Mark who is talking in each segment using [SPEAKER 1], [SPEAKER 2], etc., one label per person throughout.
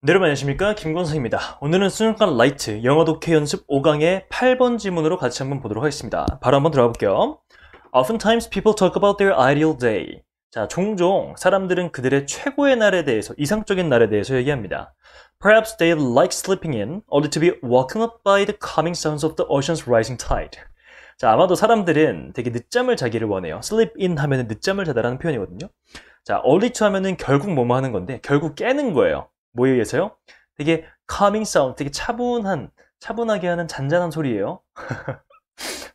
[SPEAKER 1] 네, 여러분 안녕하십니까, 김권성입니다. 오늘은 수능관 라이트 영어 독해 연습 5강의 8번 지문으로 같이 한번 보도록 하겠습니다. 바로 한번 들어가 볼게요. Oftentimes people talk about their ideal day. 자, 종종 사람들은 그들의 최고의 날에 대해서, 이상적인 날에 대해서 얘기합니다. Perhaps they like sleeping in, only to be woken up by the calming sounds of the ocean's rising tide. 자, 아마도 사람들은 되게 늦잠을 자기를 원해요. sleep in 하면은 늦잠을 자다라는 표현이거든요. 자, only to 하면은 결국 뭐뭐 하는 건데, 결국 깨는 거예요. 뭐에 의해서요? 되게 calming sound, 되게 차분하게 하는 잔잔한 소리예요.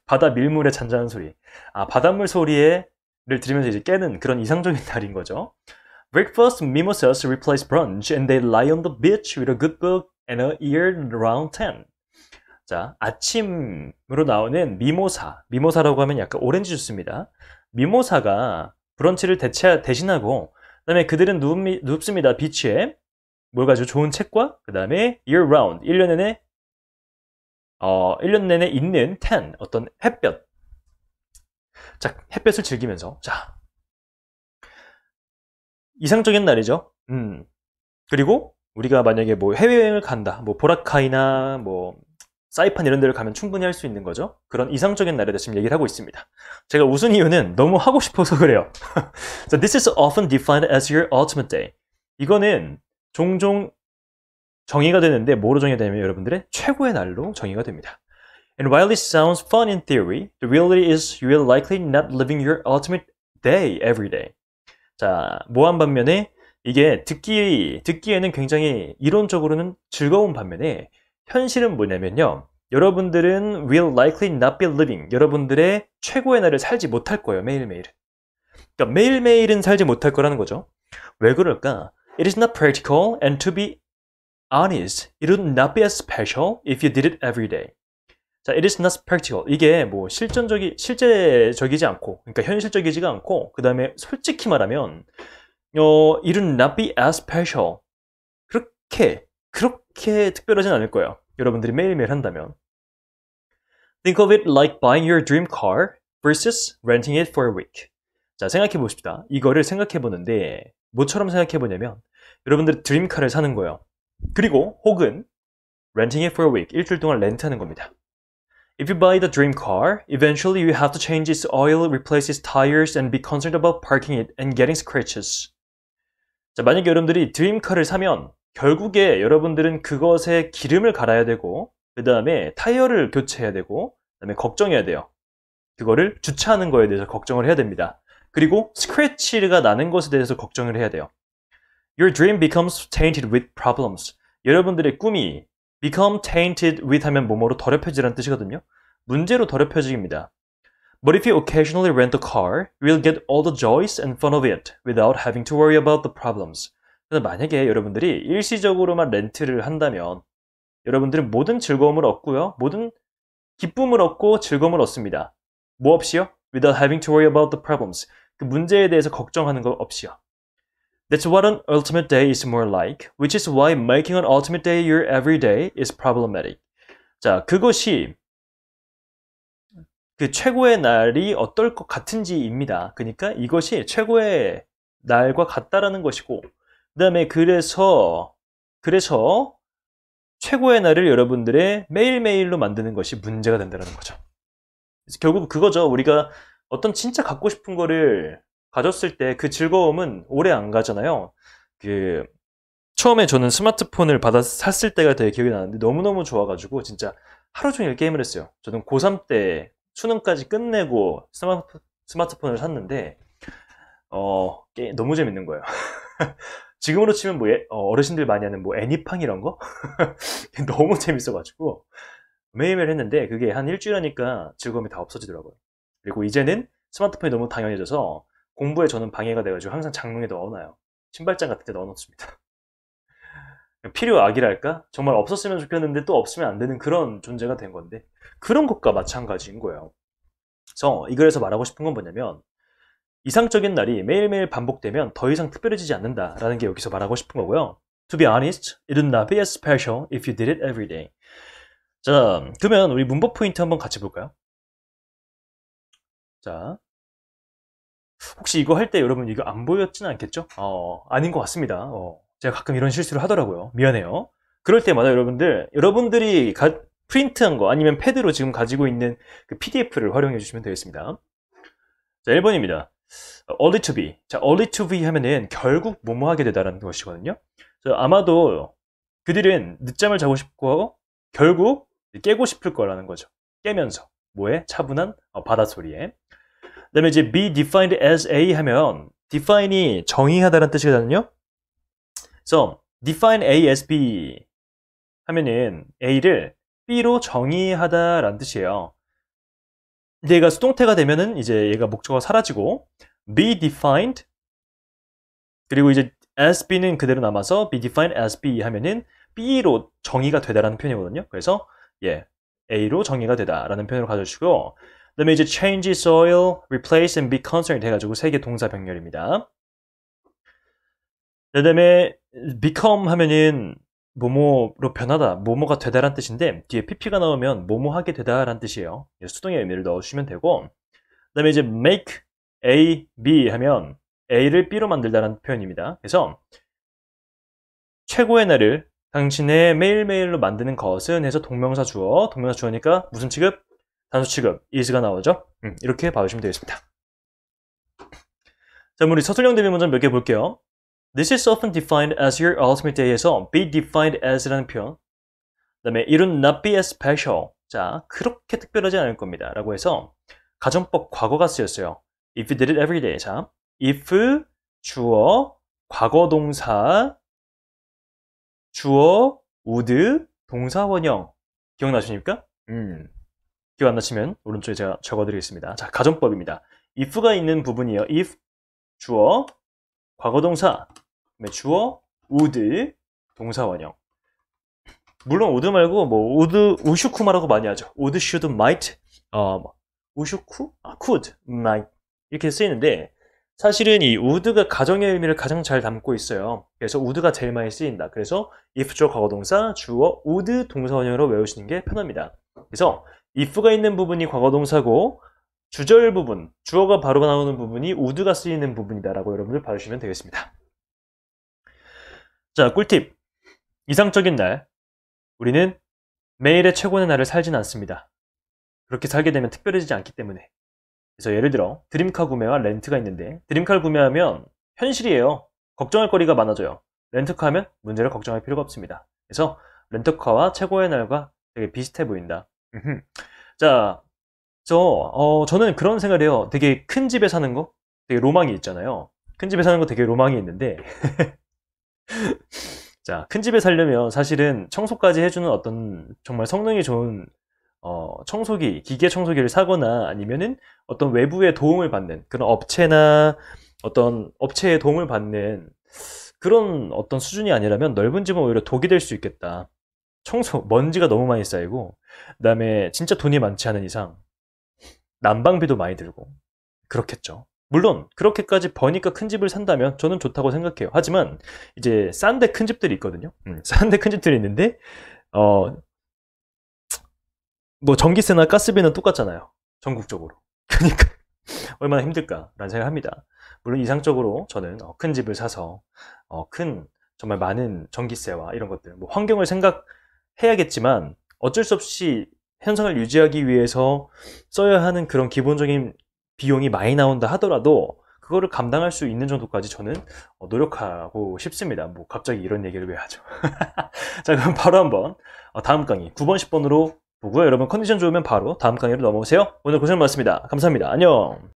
[SPEAKER 1] 바다 밀물의 잔잔한 소리. 아, 바닷물 소리를 들으면서 이제 깨는 그런 이상적인 날인 거죠. Breakfast mimosas replace brunch and they lie on the beach with a good book and a year around 10. 자, 아침으로 나오는 미모사. 미모사라고 하면 약간 오렌지 주스입니다. 미모사가 브런치를 대신하고, 그 다음에 그들은 눕습니다. 비치에. 뭘 가지고 좋은 책과 그 다음에 year round 1년 내내 있는 tan 어떤 햇볕. 자, 햇볕을 즐기면서 자, 이상적인 날이죠. 그리고 우리가 만약에 뭐 해외여행을 간다, 뭐 보라카이나 뭐 사이판 이런 데를 가면 충분히 할 수 있는 거죠. 그런 이상적인 날에 대해서 지금 얘기를 하고 있습니다. 제가 웃은 이유는 너무 하고 싶어서 그래요. So this is often defined as your ultimate day. 이거는 종종 정의가 되는데 뭐로 정의가 되냐면 여러분들의 최고의 날로 정의가 됩니다. And while this sounds fun in theory, the reality is you are likely not living your ultimate day every day. 자, 모한 반면에 이게 듣기에는 굉장히 이론적으로는 즐거운 반면에 현실은 뭐냐면요. 여러분들은 will likely not be living. 여러분들의 최고의 날을 살지 못할 거예요. 매일매일은. 그러니까 매일매일은 살지 못할 거라는 거죠. 왜 그럴까? It is not practical, and to be honest, it would not be as special if you did it every day. 자, it is not practical. 이게 뭐 실제적이지 않고, 그러니까 현실적이지가 않고, 그 다음에 솔직히 말하면, it would not be as special. 그렇게 특별하진 않을 거예요. 여러분들이 매일매일 한다면. Think of it like buying your dream car versus renting it for a week. 자, 생각해 보십시다. 이거를 생각해 보는데, 뭐처럼 생각해 보냐면, 여러분들이 드림카를 사는 거예요. 그리고 혹은 renting it for a week, 일주일 동안 렌트하는 겁니다. If you buy the dream car, eventually you have to change its oil, replace its tires, and be concerned about parking it and getting scratches. 자, 만약에 여러분들이 드림카를 사면 결국에 여러분들은 그것에 기름을 갈아야 되고, 그 다음에 타이어를 교체해야 되고, 그 다음에 걱정해야 돼요. 그거를 주차하는 거에 대해서 걱정을 해야 됩니다. 그리고 스크래치가 나는 것에 대해서 걱정을 해야 돼요. Your dream becomes tainted with problems. 여러분들의 꿈이 become tainted with 하면 뭐뭐로 더럽혀지라는 뜻이거든요. 문제로 더럽혀집니다. But if you occasionally rent a car, you'll get all the joys and fun of it without having to worry about the problems. 그래서 만약에 여러분들이 일시적으로만 렌트를 한다면 여러분들은 모든 즐거움을 얻고요. 모든 기쁨을 얻고 즐거움을 얻습니다. 뭐 없이요? Without having to worry about the problems. 그 문제에 대해서 걱정하는 것 없이요. That's what an ultimate day is more like, which is why making an ultimate day your everyday is problematic. 자, 그것이 그 최고의 날이 어떨 것 같은지입니다. 그러니까 이것이 최고의 날과 같다라는 것이고, 그 다음에 그래서 최고의 날을 여러분들의 매일매일로 만드는 것이 문제가 된다는 거죠. 그래서 결국 그거죠. 우리가 어떤 진짜 갖고 싶은 거를 가졌을 때 그 즐거움은 오래 안 가잖아요. 처음에 저는 스마트폰을 샀을 때가 되게 기억이 나는데 너무너무 좋아가지고 진짜 하루 종일 게임을 했어요. 저는 고3 때 수능까지 끝내고 스마트폰을 샀는데 너무 재밌는 거예요. 지금으로 치면 뭐 어르신들 많이 하는 뭐 애니팡 이런 거? 너무 재밌어가지고 매일매일 했는데 그게 한 일주일 하니까 즐거움이 다 없어지더라고요. 그리고 이제는 스마트폰이 너무 당연해져서 공부에 저는 방해가 돼가지고 항상 장롱에 넣어놔요. 신발장 같은 데 넣어놓습니다. 필요악이랄까? 정말 없었으면 좋겠는데 또 없으면 안 되는 그런 존재가 된 건데 그런 것과 마찬가지인 거예요. 그래서 이 글에서 말하고 싶은 건 뭐냐면 이상적인 날이 매일매일 반복되면 더 이상 특별해지지 않는다라는 게 여기서 말하고 싶은 거고요. To be honest, it would not be as special if you did it every day. 자, 그러면 우리 문법 포인트 한번 같이 볼까요? 자, 혹시 이거 할 때 여러분 이거 안 보였진 않겠죠? 아닌 것 같습니다. 제가 가끔 이런 실수를 하더라고요. 미안해요. 그럴 때마다 여러분들이 프린트한 거 아니면 패드로 지금 가지고 있는 그 PDF를 활용해 주시면 되겠습니다. 자, 1번입니다. only to be. 자, only to be 하면은 결국 뭐뭐 하게 되다라는 것이거든요. 아마도 그들은 늦잠을 자고 싶고 결국 깨고 싶을 거라는 거죠. 깨면서. 뭐에? 차분한 바닷소리에. 그 다음에 이제 be defined as A 하면 define이 정의하다라는 뜻이거든요. 그래서 define A as B 하면은 A를 B로 정의하다라는 뜻이에요. 얘가 수동태가 되면은 이제 얘가 목적어가 사라지고 be defined 그리고 이제 as B는 그대로 남아서 be defined as B 하면은 B로 정의가 되다라는 표현이거든요. 그래서 예, A로 정의가 되다라는 표현을 가져주시고 그 다음에 이제 change soil, replace and be concerned 해가지고 세 개 동사 병렬입니다. 그 다음에 become 하면은 뭐뭐로 변하다, 뭐뭐가 되다라는 뜻인데 뒤에 pp가 나오면 뭐뭐 하게 되다라는 뜻이에요. 수동의 의미를 넣어주시면 되고 그 다음에 이제 make A, B 하면 A를 B로 만들다라는 표현입니다. 그래서 최고의 날을 당신의 매일매일로 만드는 것은 해서 동명사 주어니까 무슨 취급? 단수 취급, is가 나오죠? 이렇게 봐주시면 되겠습니다. 자, 우리 서술형 대비 문장 몇 개 볼게요. This is often defined as your ultimate day에서 be defined as라는 표현. 그 다음에 it would not be as special. 자, 그렇게 특별하지 않을 겁니다. 라고 해서 가정법 과거가 쓰였어요. If you did it every day. 자, if 주어, 과거 동사, 주어, would, 동사 원형. 기억나십니까? 기억 안 나시면 오른쪽에 제가 적어드리겠습니다. 자, 가정법입니다. if가 있는 부분이에요. if, 주어, 과거 동사, 주어, would, 동사 원형. 물론 would 말고 뭐 would, 우슈쿠마라고 많이 하죠. would, should, might, 우슈쿠? could, might 이렇게 쓰이는데 사실은 이 would가 가정의 의미를 가장 잘 담고 있어요. 그래서 would가 제일 많이 쓰인다. 그래서 if 주어 과거 동사, 주어 would 동사 원형으로 외우시는 게 편합니다. 그래서 if가 있는 부분이 과거 동사고 주절 부분, 주어가 바로 나오는 부분이 would가 쓰이는 부분이다라고 여러분들 봐주시면 되겠습니다. 자, 꿀팁. 이상적인 날. 우리는 매일의 최고의 날을 살지는 않습니다. 그렇게 살게 되면 특별해지지 않기 때문에. 그래서 예를 들어 드림카 구매와 렌트가 있는데 드림카를 구매하면 현실이에요. 걱정할 거리가 많아져요. 렌트카 하면 문제를 걱정할 필요가 없습니다. 그래서 렌트카와 최고의 날과 되게 비슷해 보인다. 자, 저는 그런 생각을 해요. 되게 큰 집에 사는 거 되게 로망이 있잖아요. 큰 집에 사는 거 되게 로망이 있는데 자, 큰 집에 살려면 사실은 청소까지 해주는 어떤 정말 성능이 좋은 청소기, 기계 청소기를 사거나 아니면은 어떤 외부의 도움을 받는 그런 업체나 어떤 업체의 도움을 받는 그런 어떤 수준이 아니라면 넓은 집은 오히려 독이 될 수 있겠다. 먼지가 너무 많이 쌓이고 그 다음에 진짜 돈이 많지 않은 이상 난방비도 많이 들고 그렇겠죠. 물론 그렇게까지 버니까 큰 집을 산다면 저는 좋다고 생각해요. 하지만 이제 싼데 큰 집들이 있거든요. 싼데 큰 집들이 있는데 뭐 전기세나 가스비는 똑같잖아요. 전국적으로. 그러니까 얼마나 힘들까라는 생각합니다. 물론 이상적으로 저는 큰 집을 사서 큰 정말 많은 전기세와 이런 것들 뭐 환경을 생각해야겠지만 어쩔 수 없이 현상을 유지하기 위해서 써야 하는 그런 기본적인 비용이 많이 나온다 하더라도 그거를 감당할 수 있는 정도까지 저는 노력하고 싶습니다. 뭐 갑자기 이런 얘기를 왜 하죠? 자, 그럼 바로 한번 다음 강의 9번, 10번으로 보고요. 여러분 컨디션 좋으면 바로 다음 강의로 넘어오세요. 오늘 고생 많았습니다. 감사합니다. 안녕.